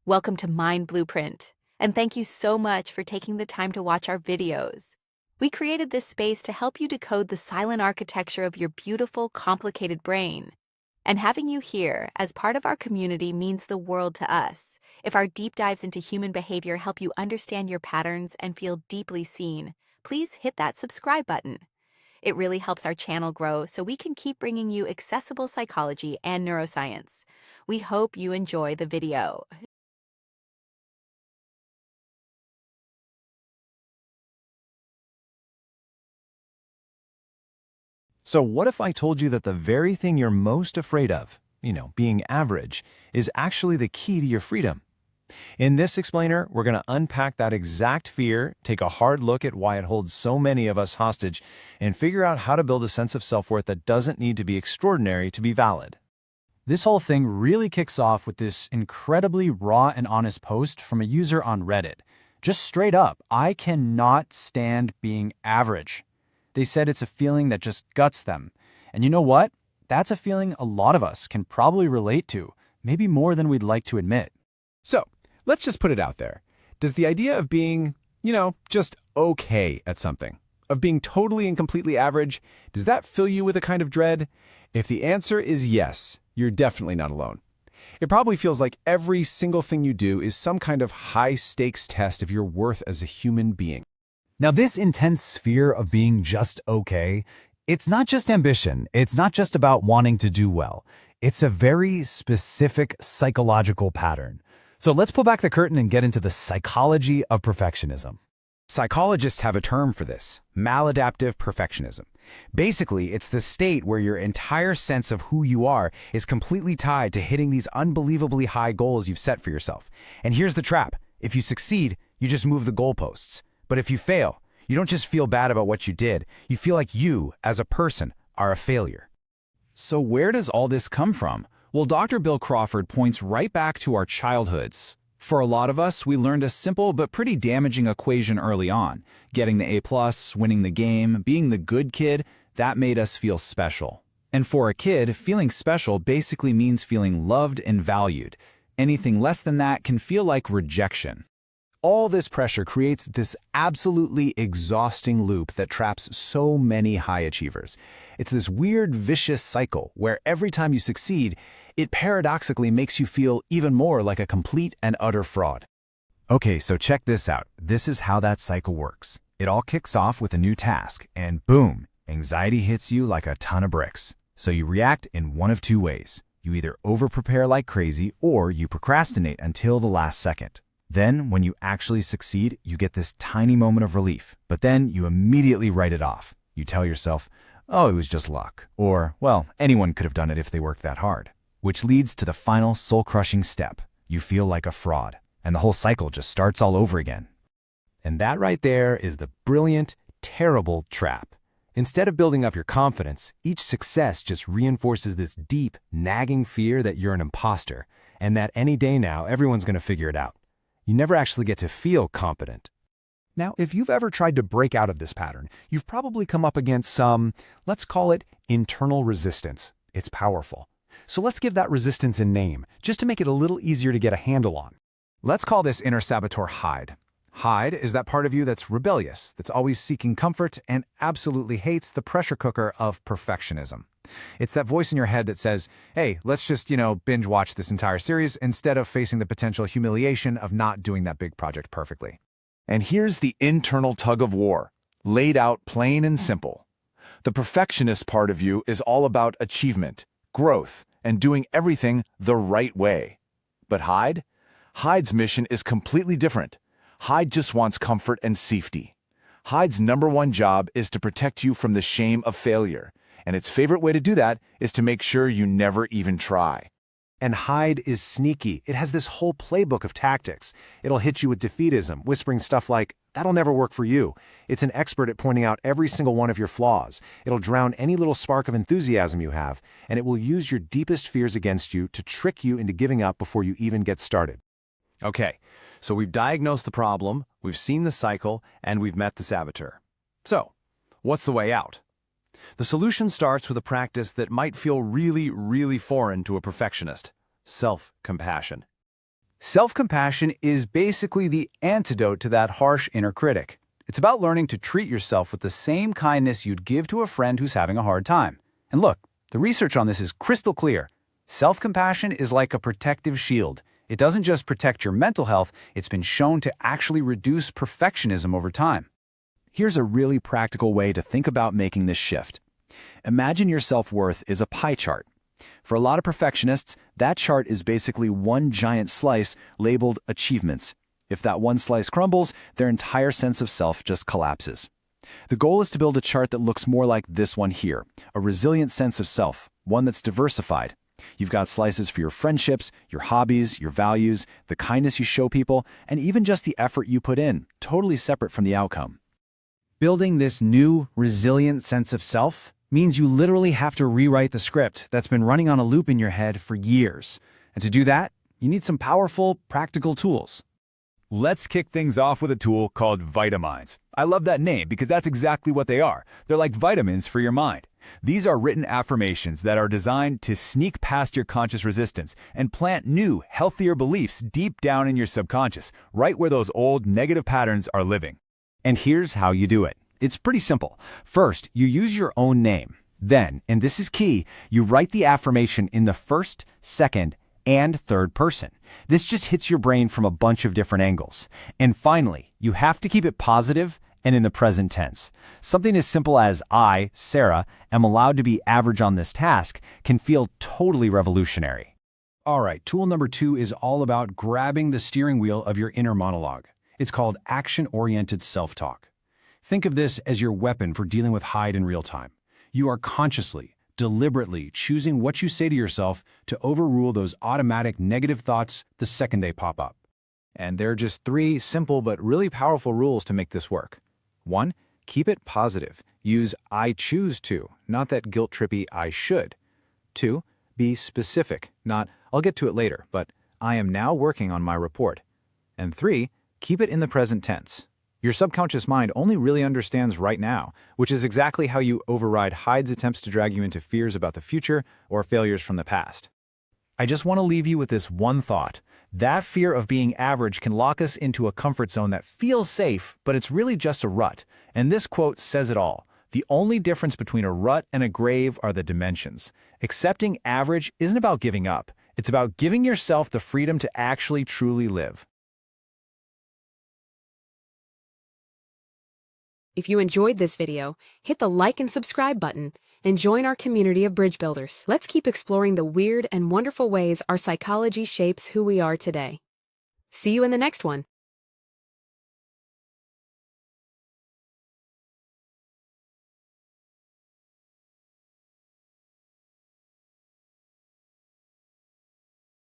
Welcome to Mind Blueprint, and thank you so much for taking the time to watch our videos. We created this space to help you decode the silent architecture of your beautiful, complicated brain. And having you here as part of our community means the world to us. If our deep dives into human behavior help you understand your patterns and feel deeply seen, please hit that subscribe button. It really helps our channel grow so we can keep bringing you accessible psychology and neuroscience. We hope you enjoy the video. So what if I told you that the very thing you're most afraid of, being average, is actually the key to your freedom? In this explainer, we're going to unpack that exact fear, take a hard look at why it holds so many of us hostage, and figure out how to build a sense of self-worth that doesn't need to be extraordinary to be valid. This whole thing really kicks off with this incredibly raw and honest post from a user on Reddit. Just straight up, I cannot stand being average. They said it's a feeling that just guts them. And you know what? That's a feeling a lot of us can probably relate to, maybe more than we'd like to admit. So, let's just put it out there. Does the idea of being, just okay at something, of being totally and completely average, does that fill you with a kind of dread? If the answer is yes, you're definitely not alone. It probably feels like every single thing you do is some kind of high-stakes test of your worth as a human being. Now, this intense fear of being just okay, it's not just ambition. It's not just about wanting to do well. It's a very specific psychological pattern. So let's pull back the curtain and get into the psychology of perfectionism. Psychologists have a term for this: maladaptive perfectionism. Basically, it's the state where your entire sense of who you are is completely tied to hitting these unbelievably high goals you've set for yourself. And here's the trap. If you succeed, you just move the goalposts. But if you fail, you don't just feel bad about what you did. You feel like you, as a person, are a failure. So where does all this come from? Well, Dr. Bill Crawford points right back to our childhoods. For a lot of us, we learned a simple but pretty damaging equation early on. Getting the A+, winning the game, being the good kid, that made us feel special. And for a kid, feeling special basically means feeling loved and valued. Anything less than that can feel like rejection. All this pressure creates this absolutely exhausting loop that traps so many high achievers. It's this weird, vicious cycle where every time you succeed, it paradoxically makes you feel even more like a complete and utter fraud. Okay, so check this out. This is how that cycle works. It all kicks off with a new task, and boom, anxiety hits you like a ton of bricks. So you react in one of two ways. You either over-prepare like crazy, or you procrastinate until the last second. Then, when you actually succeed, you get this tiny moment of relief, but then you immediately write it off. You tell yourself, oh, it was just luck, or, well, anyone could have done it if they worked that hard. Which leads to the final soul-crushing step. You feel like a fraud, and the whole cycle just starts all over again. And that right there is the brilliant, terrible trap. Instead of building up your confidence, each success just reinforces this deep, nagging fear that you're an imposter, and that any day now, everyone's going to figure it out. You never actually get to feel competent. Now, if you've ever tried to break out of this pattern, you've probably come up against some, let's call it, internal resistance. It's powerful. So let's give that resistance a name, just to make it a little easier to get a handle on. Let's call this inner saboteur Hyde. Hyde is that part of you that's rebellious, that's always seeking comfort, and absolutely hates the pressure cooker of perfectionism. It's that voice in your head that says, hey, let's just, binge watch this entire series instead of facing the potential humiliation of not doing that big project perfectly. And here's the internal tug of war, laid out plain and simple. The perfectionist part of you is all about achievement, growth, and doing everything the right way. But Hyde's mission is completely different. Hyde just wants comfort and safety. Hyde's number one job is to protect you from the shame of failure. And its favorite way to do that is to make sure you never even try. And Hyde is sneaky. It has this whole playbook of tactics. It'll hit you with defeatism, whispering stuff like, that'll never work for you. It's an expert at pointing out every single one of your flaws. It'll drown any little spark of enthusiasm you have, and it will use your deepest fears against you to trick you into giving up before you even get started. Okay, so we've diagnosed the problem, we've seen the cycle, and we've met the saboteur. So, what's the way out? The solution starts with a practice that might feel really, really foreign to a perfectionist: self-compassion. Self-compassion is basically the antidote to that harsh inner critic. It's about learning to treat yourself with the same kindness you'd give to a friend who's having a hard time. And look, the research on this is crystal clear. Self-compassion is like a protective shield. It doesn't just protect your mental health, it's been shown to actually reduce perfectionism over time. Here's a really practical way to think about making this shift. Imagine your self-worth is a pie chart. For a lot of perfectionists, that chart is basically one giant slice labeled achievements. If that one slice crumbles, their entire sense of self just collapses. The goal is to build a chart that looks more like this one here, a resilient sense of self, one that's diversified. You've got slices for your friendships, your hobbies, your values, the kindness you show people, and even just the effort you put in, totally separate from the outcome. Building this new, resilient sense of self means you literally have to rewrite the script that's been running on a loop in your head for years. And to do that, you need some powerful, practical tools. Let's kick things off with a tool called Vitamines. I love that name because that's exactly what they are. They're like vitamins for your mind. These are written affirmations that are designed to sneak past your conscious resistance and plant new, healthier beliefs deep down in your subconscious, right where those old negative patterns are living. And here's how you do it. It's pretty simple. First, you use your own name. Then, and this is key, you write the affirmation in the first, second, and third person. This just hits your brain from a bunch of different angles. And finally, you have to keep it positive and in the present tense. Something as simple as I, Sarah, am allowed to be average on this task can feel totally revolutionary. All right, tool number 2 is all about grabbing the steering wheel of your inner monologue. It's called action-oriented self-talk. Think of this as your weapon for dealing with Hyde in real time. You are consciously, deliberately choosing what you say to yourself to overrule those automatic negative thoughts the second they pop up. And there are just 3 simple but really powerful rules to make this work. 1. Keep it positive. Use I choose to, not that guilt-trippy I should. 2. Be specific, not I'll get to it later, but I am now working on my report. And 3. Keep it in the present tense. Your subconscious mind only really understands right now, which is exactly how you override Hyde's attempts to drag you into fears about the future or failures from the past. I just want to leave you with this one thought. That fear of being average can lock us into a comfort zone that feels safe, but it's really just a rut. And this quote says it all. The only difference between a rut and a grave are the dimensions. Accepting average isn't about giving up. It's about giving yourself the freedom to actually truly live. If you enjoyed this video, hit the like and subscribe button and join our community of bridge builders. Let's keep exploring the weird and wonderful ways our psychology shapes who we are today. See you in the next one.